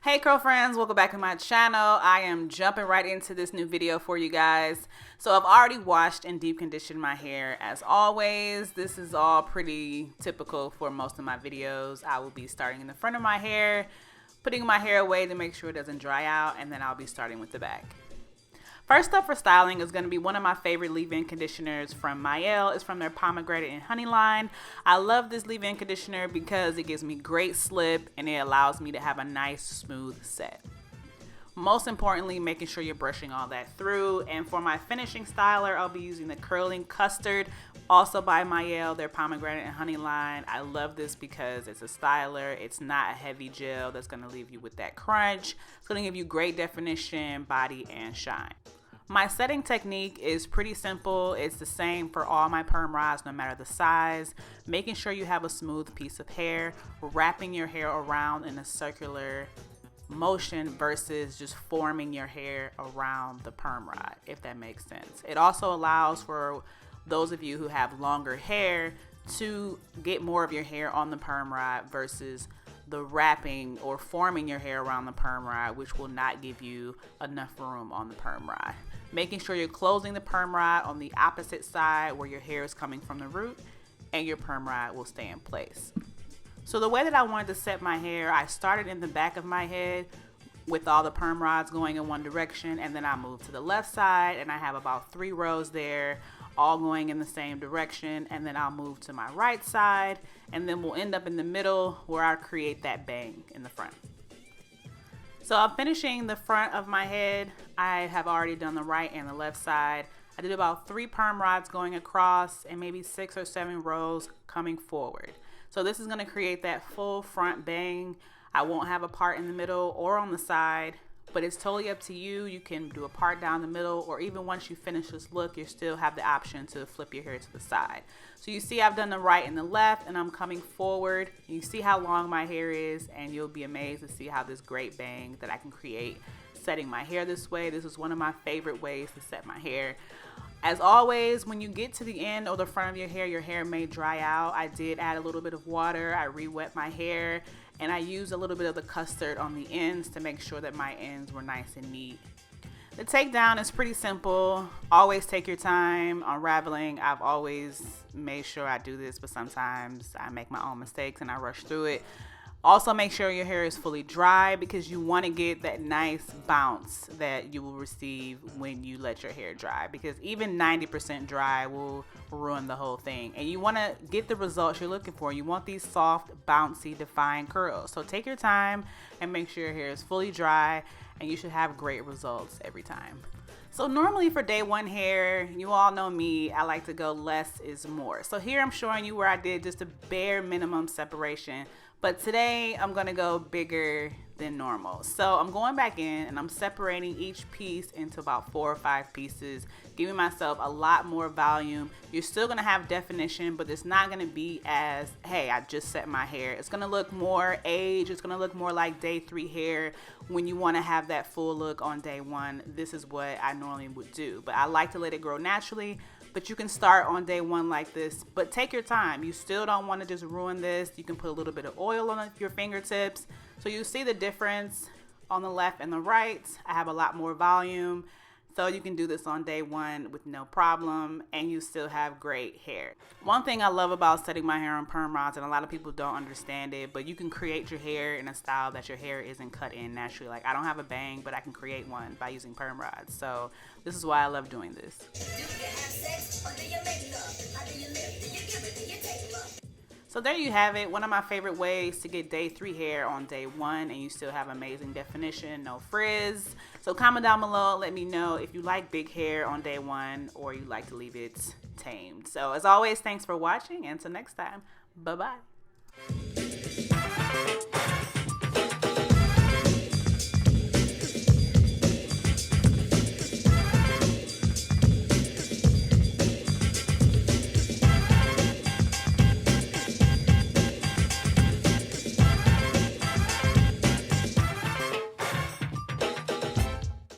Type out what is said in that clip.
Hey curl friends, welcome back to my channel. I am jumping right into this new video for you guys. So I've already washed and deep conditioned my hair as always. This is all pretty typical for most of my videos. I will be starting in the front of my hair, putting my hair away to make sure it doesn't dry out, and then I'll be starting with the back. First up for styling is going to be one of my favorite leave-in conditioners from Mielle. It's from their Pomegranate and Honey line. I love this leave-in conditioner because it gives me great slip and it allows me to have a nice smooth set. Most importantly, making sure you're brushing all that through. And for my finishing styler, I'll be using the curling Custard, also by Mielle, their Pomegranate and Honey line. I love this because it's a styler. It's not a heavy gel that's going to leave you with that crunch. It's going to give you great definition, body, and shine. My setting technique is pretty simple. It's the same for all my perm rods, no matter the size. Making sure you have a smooth piece of hair, wrapping your hair around in a circular motion versus just forming your hair around the perm rod, if that makes sense. It also allows for those of you who have longer hair to get more of your hair on the perm rod versus the wrapping or forming your hair around the perm rod, which will not give you enough room on the perm rod. Making sure you're closing the perm rod on the opposite side where your hair is coming from the root, and your perm rod will stay in place. So the way that I wanted to set my hair, I started in the back of my head with all the perm rods going in one direction, and then I moved to the left side, and I have about 3 rows there, all going in the same direction, and then I'll move to my right side, and then we'll end up in the middle where I create that bang in the front. So I'm finishing the front of my head. I have already done the right and the left side. I did about 3 perm rods going across and maybe 6 or 7 rows coming forward. So this is going to create that full front bang. I won't have a part in the middle or on the side, but it's totally up to you. You can do a part down the middle, or even once you finish this look, you still have the option to flip your hair to the side. So you see I've done the right and the left, and I'm coming forward. You see how long my hair is, and you'll be amazed to see how this great bang that I can create setting my hair this way. This is one of my favorite ways to set my hair. As always, when you get to the end or the front of your hair may dry out. I did add a little bit of water. I re-wet my hair, and I used a little bit of the custard on the ends to make sure that my ends were nice and neat. The takedown is pretty simple. Always take your time. Unraveling, I've always made sure I do this, but sometimes I make my own mistakes and I rush through it. Also, make sure your hair is fully dry because you want to get that nice bounce that you will receive when you let your hair dry, because even 90% dry will ruin the whole thing. And you want to get the results you're looking for. You want these soft, bouncy, defined curls. So take your time and make sure your hair is fully dry, and you should have great results every time. So normally for day 1 hair, you all know me, I like to go less is more. So here I'm showing you where I did just a bare minimum separation. But today I'm gonna go bigger than normal. So I'm going back in and I'm separating each piece into about 4 or 5 pieces, giving myself a lot more volume. You're still gonna have definition, but it's not gonna be as, hey, I just set my hair. It's gonna look more age. It's gonna look more like day 3 hair. When you wanna have that full look on day 1, this is what I normally would do. But I like to let it grow naturally. But you can start on day 1 like this, but take your time. You still don't want to just ruin this. You can put a little bit of oil on your fingertips. So you see the difference on the left and the right. I have a lot more volume. So you can do this on day 1 with no problem, and you still have great hair. One thing I love about setting my hair on perm rods, and a lot of people don't understand it, but you can create your hair in a style that your hair isn't cut in naturally. Like, I don't have a bang, but I can create one by using perm rods. So this is why I love doing this. So there you have it, one of my favorite ways to get day 3 hair on day 1, and you still have amazing definition, no frizz. So comment down below, let me know if you like big hair on day 1 or you like to leave it tamed. So as always, thanks for watching, and until next time, bye-bye.